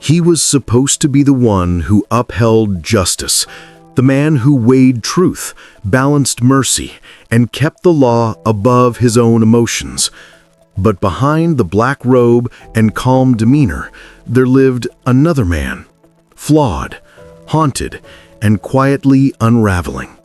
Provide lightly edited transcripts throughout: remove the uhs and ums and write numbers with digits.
He was supposed to be the one who upheld justice, the man who weighed truth, balanced mercy, and kept the law above his own emotions. But behind the black robe and calm demeanor, there lived another man, flawed, haunted, and quietly unraveling.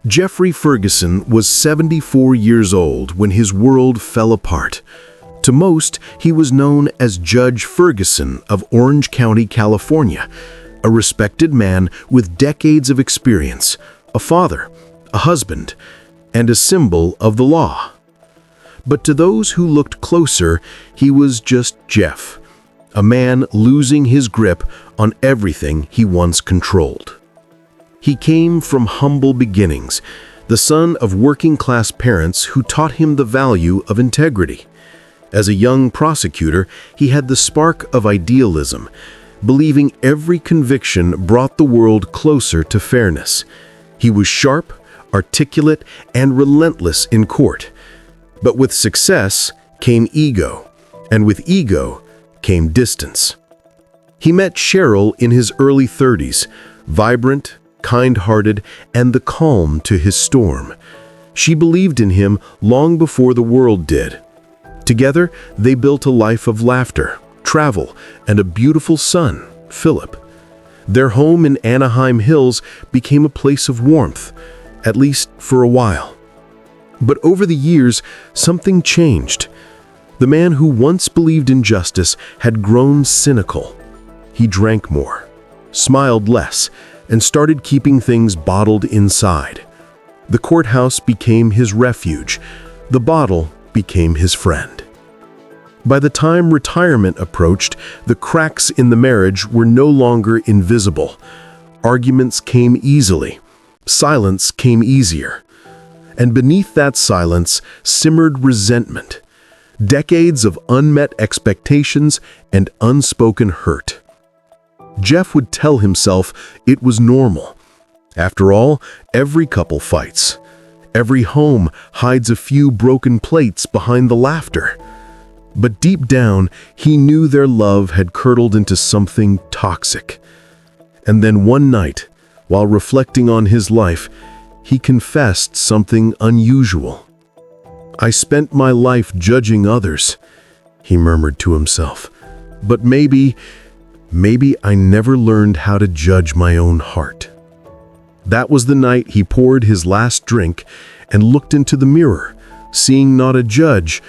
Jeffrey Ferguson was 74 years old when his world fell apart. To most, he was known as Judge Ferguson of Orange County, California, a respected man with decades of experience, a father, a husband, and a symbol of the law. But to those who looked closer, he was just Jeff, a man losing his grip on everything he once controlled. He came from humble beginnings, the son of working-class parents who taught him the value of integrity. As a young prosecutor, he had the spark of idealism, believing every conviction brought the world closer to fairness. He was sharp, articulate, and relentless in court. But with success came ego, and with ego came distance. He met Cheryl in his early 30s, vibrant, kind-hearted, and the calm to his storm. She believed in him long before the world did. Together, they built a life of laughter, travel, and a beautiful son, Philip. Their home in Anaheim Hills became a place of warmth, at least for a while. But over the years, something changed. The man who once believed in justice had grown cynical. He drank more, smiled less, and started keeping things bottled inside. The courthouse became his refuge. The bottle became his friend. By the time retirement approached, the cracks in the marriage were no longer invisible. Arguments came easily. Silence came easier. And beneath that silence simmered resentment, decades of unmet expectations and unspoken hurt. Jeff would tell himself it was normal. After all, every couple fights. Every home hides a few broken plates behind the laughter. But deep down, he knew their love had curdled into something toxic. And then one night, while reflecting on his life, he confessed something unusual. "I spent my life judging others," he murmured to himself. "But maybe I never learned how to judge my own heart." That was the night he poured his last drink and looked into the mirror, seeing not a judge,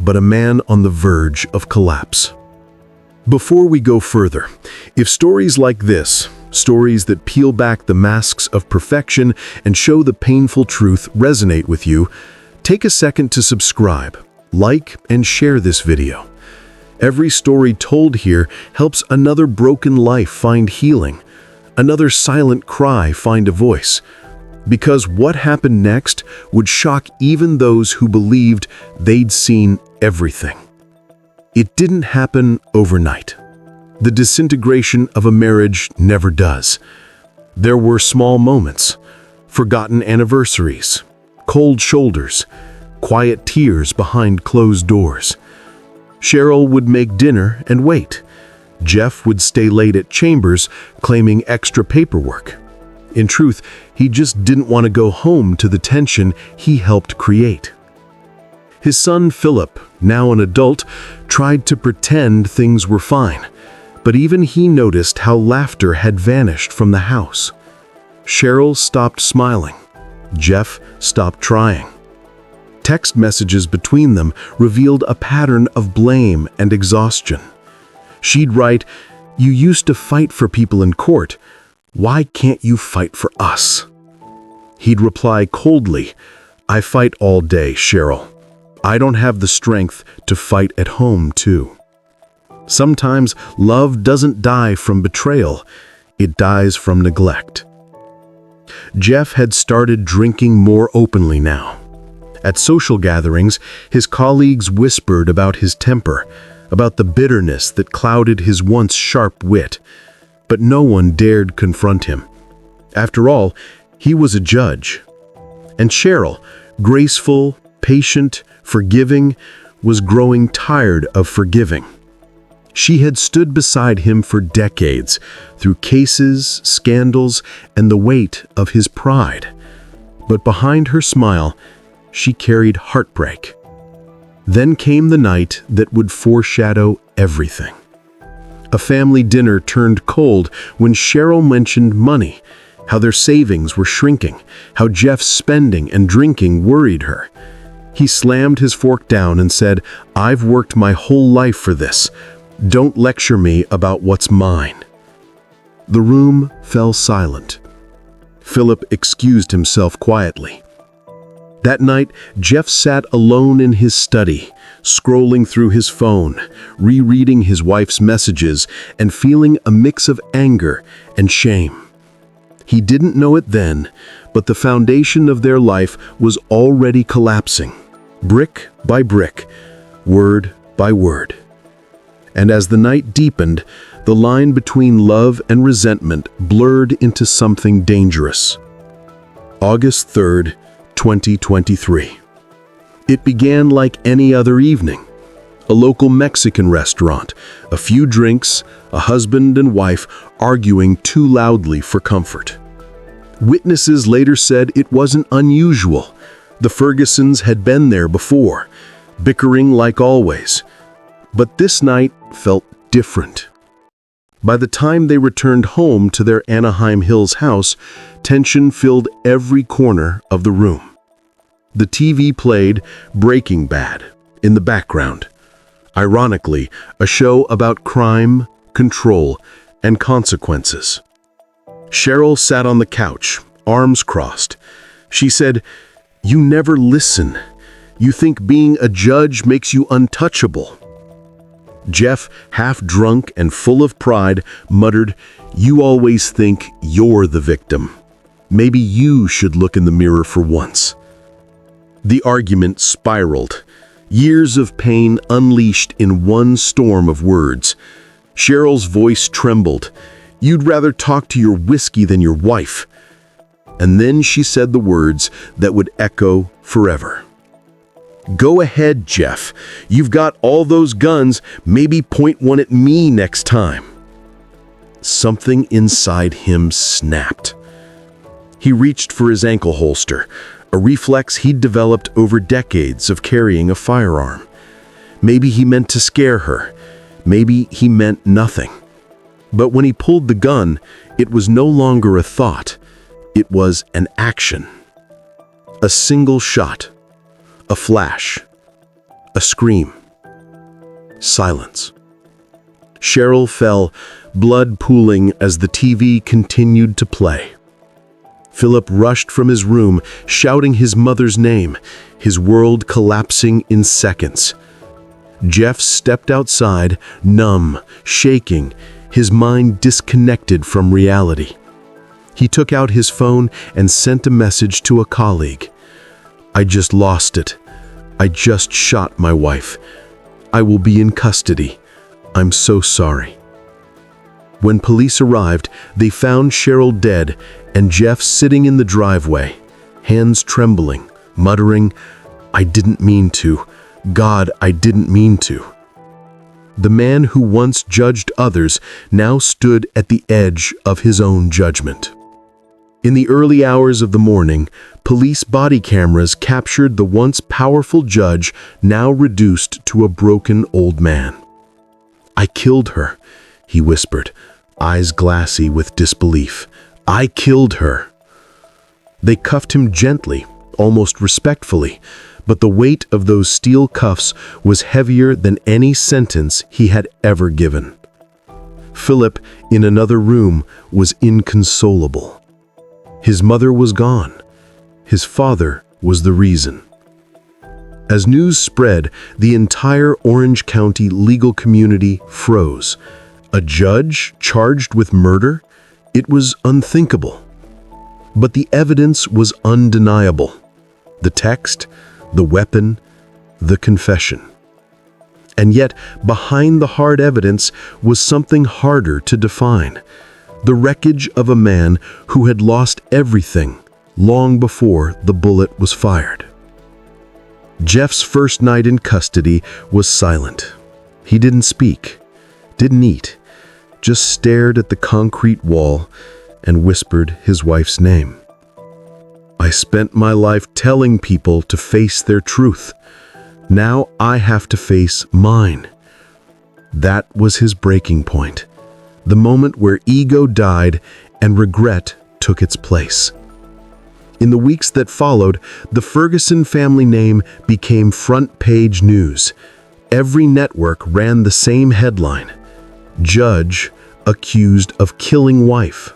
but a man on the verge of collapse. Before we go further, if stories like this, stories that peel back the masks of perfection and show the painful truth, resonate with you, take a second to subscribe, like, and share this video. Every story told here helps another broken life find healing, another silent cry find a voice. Because what happened next would shock even those who believed they'd seen everything. It didn't happen overnight. The disintegration of a marriage never does. There were small moments, forgotten anniversaries, cold shoulders, quiet tears behind closed doors. Cheryl would make dinner and wait. Jeff would stay late at chambers, claiming extra paperwork. In truth, he just didn't want to go home to the tension he helped create. His son Philip, now an adult, tried to pretend things were fine, but even he noticed how laughter had vanished from the house. Cheryl stopped smiling. Jeff stopped trying. Text messages between them revealed a pattern of blame and exhaustion. She'd write, "You used to fight for people in court. Why can't you fight for us?" He'd reply coldly, "I fight all day, Cheryl. I don't have the strength to fight at home, too." Sometimes love doesn't die from betrayal, it dies from neglect. Jeff had started drinking more openly now. At social gatherings, his colleagues whispered about his temper, about the bitterness that clouded his once sharp wit, but no one dared confront him. After all, he was a judge. And Cheryl, graceful, patient, forgiving, was growing tired of forgiving. She had stood beside him for decades, through cases, scandals, and the weight of his pride. But behind her smile, she carried heartbreak. Then came the night that would foreshadow everything. A family dinner turned cold when Cheryl mentioned money, how their savings were shrinking, how Jeff's spending and drinking worried her. He slammed his fork down and said, "I've worked my whole life for this. Don't lecture me about what's mine." The room fell silent. Philip excused himself quietly. That night, Jeff sat alone in his study, scrolling through his phone, rereading his wife's messages, and feeling a mix of anger and shame. He didn't know it then, but the foundation of their life was already collapsing, brick by brick, word by word. And as the night deepened, the line between love and resentment blurred into something dangerous. August 3rd, 2023. It began like any other evening. A local Mexican restaurant, a few drinks, a husband and wife arguing too loudly for comfort. Witnesses later said it wasn't unusual. The Fergusons had been there before, bickering like always. But this night felt different. By the time they returned home to their Anaheim Hills house, tension filled every corner of the room. The TV played Breaking Bad in the background. Ironically, a show about crime, control, and consequences. Cheryl sat on the couch, arms crossed. She said, "You never listen. You think being a judge makes you untouchable." Jeff, half drunk and full of pride, muttered, "You always think you're the victim. Maybe you should look in the mirror for once." The argument spiraled, years of pain unleashed in one storm of words. Cheryl's voice trembled. "You'd rather talk to your whiskey than your wife." And then she said the words that would echo forever. "Go ahead, Jeff. You've got all those guns. Maybe point one at me next time." Something inside him snapped. He reached for his ankle holster, a reflex he'd developed over decades of carrying a firearm. Maybe he meant to scare her. Maybe he meant nothing. But when he pulled the gun, it was no longer a thought. It was an action. A single shot. A flash. A scream. Silence. Cheryl fell, blood pooling as the TV continued to play. Philip rushed from his room, shouting his mother's name, his world collapsing in seconds. Jeff stepped outside, numb, shaking, his mind disconnected from reality. He took out his phone and sent a message to a colleague. "I just lost it. I just shot my wife. I will be in custody. I'm so sorry." When police arrived, they found Cheryl dead and Jeff sitting in the driveway, hands trembling, muttering, "I didn't mean to. God, I didn't mean to." The man who once judged others now stood at the edge of his own judgment. In the early hours of the morning, police body cameras captured the once powerful judge now reduced to a broken old man. "I killed her," he whispered, eyes glassy with disbelief. "I killed her." They cuffed him gently, almost respectfully, but the weight of those steel cuffs was heavier than any sentence he had ever given. Philip, in another room, was inconsolable. His mother was gone. His father was the reason. As news spread, the entire Orange County legal community froze. A judge charged with murder? It was unthinkable. But the evidence was undeniable. The text, the weapon, the confession. And yet, behind the hard evidence was something harder to define. The wreckage of a man who had lost everything long before the bullet was fired. Jeff's first night in custody was silent. He didn't speak. didn't eat, just stared at the concrete wall and whispered his wife's name. I spent my life telling people to face their truth. Now I have to face mine. That was his breaking point, the moment where ego died and regret took its place. In the weeks that followed, the Ferguson family name became front-page news. Every network ran the same headline: Judge accused of killing wife.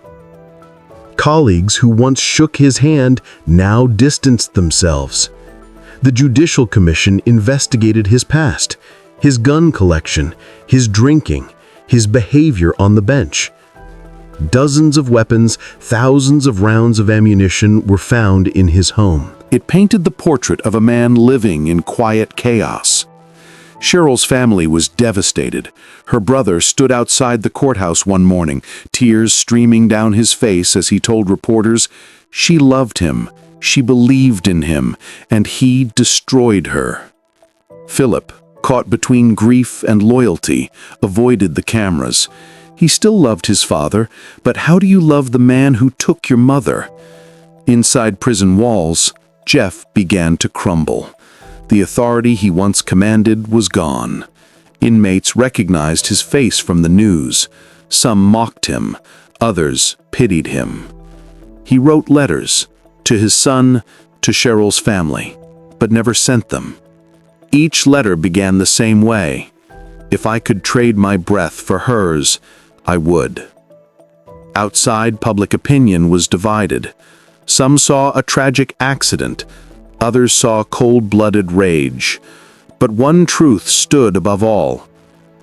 Colleagues who once shook his hand now distanced themselves. The Judicial Commission investigated his past, his gun collection, his drinking, his behavior on the bench. Dozens of weapons, thousands of rounds of ammunition were found in his home. It painted the portrait of a man living in quiet chaos. Cheryl's family was devastated. Her brother stood outside the courthouse one morning, tears streaming down his face as he told reporters she loved him, she believed in him, and he destroyed her. Philip, caught between grief and loyalty, avoided the cameras. He still loved his father, but how do you love the man who took your mother? Inside prison walls, Jeff began to crumble. The authority he once commanded was gone. Inmates recognized his face from the news. Some mocked him, others pitied him. He wrote letters to his son, to Cheryl's family, but never sent them. Each letter began the same way: if I could trade my breath for hers, I would. Outside, public opinion was divided. Some saw a tragic accident, others saw cold-blooded rage. But one truth stood above all: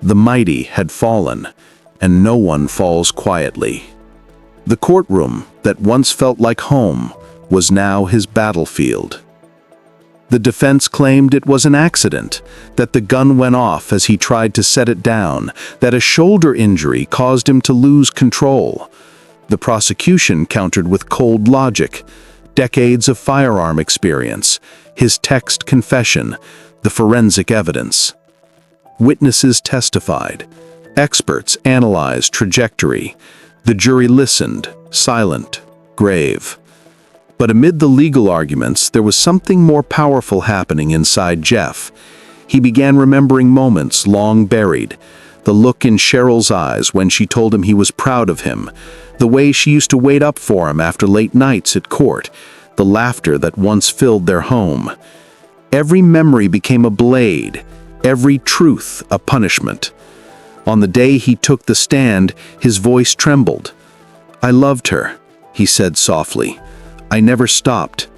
the mighty had fallen, and no one falls quietly. The courtroom that once felt like home was now his battlefield. The defense claimed it was an accident, that the gun went off as he tried to set it down, that a shoulder injury caused him to lose control. The prosecution countered with cold logic: decades of firearm experience, his text confession, the forensic evidence. Witnesses testified. Experts analyzed trajectory. The jury listened, silent, grave. But amid the legal arguments, there was something more powerful happening inside Jeff. He began remembering moments long buried. The look in Cheryl's eyes when she told him he was proud of him. The way she used to wait up for him after late nights at court. The laughter that once filled their home. Every memory became a blade. Every truth a punishment. On the day he took the stand, his voice trembled. "I loved her," he said softly. "I never stopped.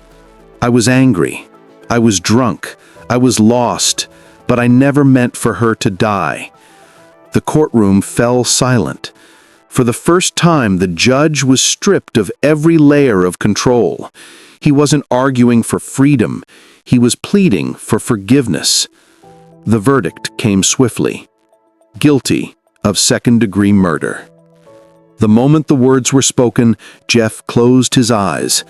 I was angry. I was drunk. I was lost. But I never meant for her to die." The courtroom fell silent. For the first time, the judge was stripped of every layer of control. He wasn't arguing for freedom. He was pleading for forgiveness. The verdict came swiftly: guilty of second-degree murder. The moment the words were spoken, Jeff closed his eyes.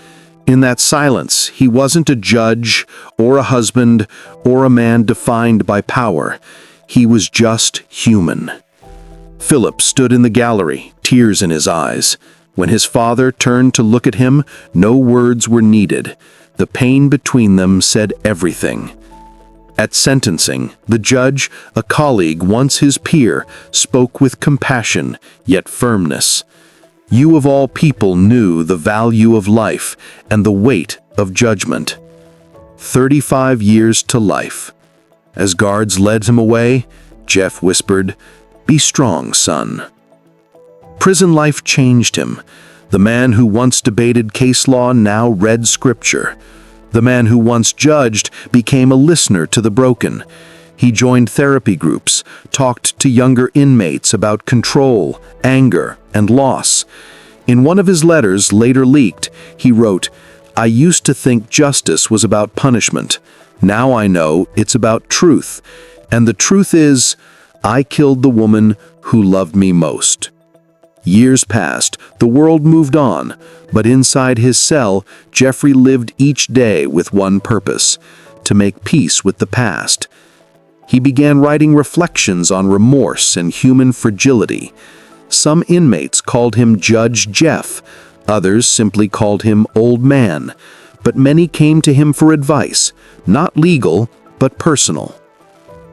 In that silence, he wasn't a judge or a husband or a man defined by power. He was just human. Philip stood in the gallery, tears in his eyes. When his father turned to look at him, no words were needed. The pain between them said everything. At sentencing, the judge, a colleague, once his peer, spoke with compassion, yet firmness. "You of all people knew the value of life and the weight of judgment." 35 years to life. As guards led him away, Jeff whispered, "Be strong, son." Prison life changed him. The man who once debated case law now read scripture. The man who once judged became a listener to the broken. He joined therapy groups, talked to younger inmates about control, anger, and loss. In one of his letters, later leaked, he wrote, "I used to think justice was about punishment. Now I know it's about truth. And the truth is, I killed the woman who loved me most." Years passed, the world moved on, but inside his cell, Jeffrey lived each day with one purpose: to make peace with the past. He began writing reflections on remorse and human fragility. Some inmates called him Judge Jeff, others simply called him Old Man, but many came to him for advice, not legal, but personal.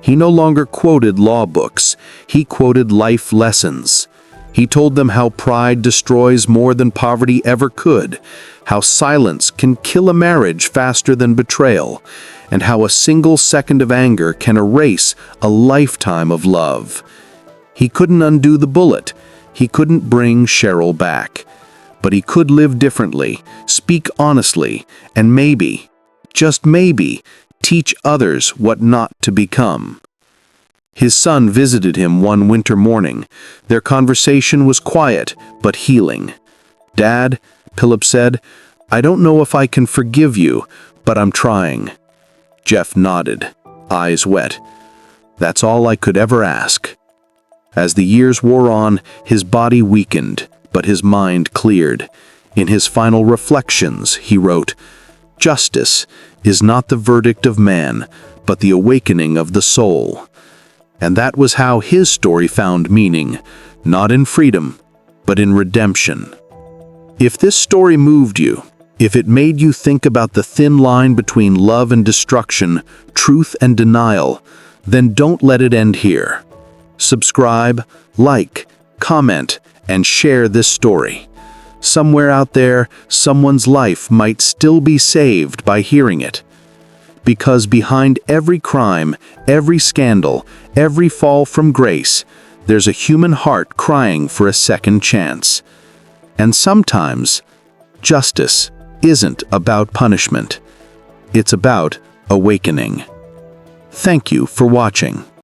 He no longer quoted law books, he quoted life lessons. He told them how pride destroys more than poverty ever could, how silence can kill a marriage faster than betrayal, and how a single second of anger can erase a lifetime of love. He couldn't undo the bullet. He couldn't bring Cheryl back. But he could live differently, speak honestly, and maybe, just maybe, teach others what not to become. His son visited him one winter morning. Their conversation was quiet, but healing. "Dad," Philip said, "I don't know if I can forgive you, but I'm trying." Jeff nodded, eyes wet. "That's all I could ever ask." As the years wore on, his body weakened, but his mind cleared. In his final reflections, he wrote, "Justice is not the verdict of man, but the awakening of the soul." And that was how his story found meaning, not in freedom, but in redemption. If this story moved you, if it made you think about the thin line between love and destruction, truth and denial, then don't let it end here. Subscribe, like, comment, and share this story. Somewhere out there, someone's life might still be saved by hearing it. Because behind every crime, every scandal, every fall from grace, there's a human heart crying for a second chance. And sometimes, justice isn't about punishment. It's about awakening. Thank you for watching.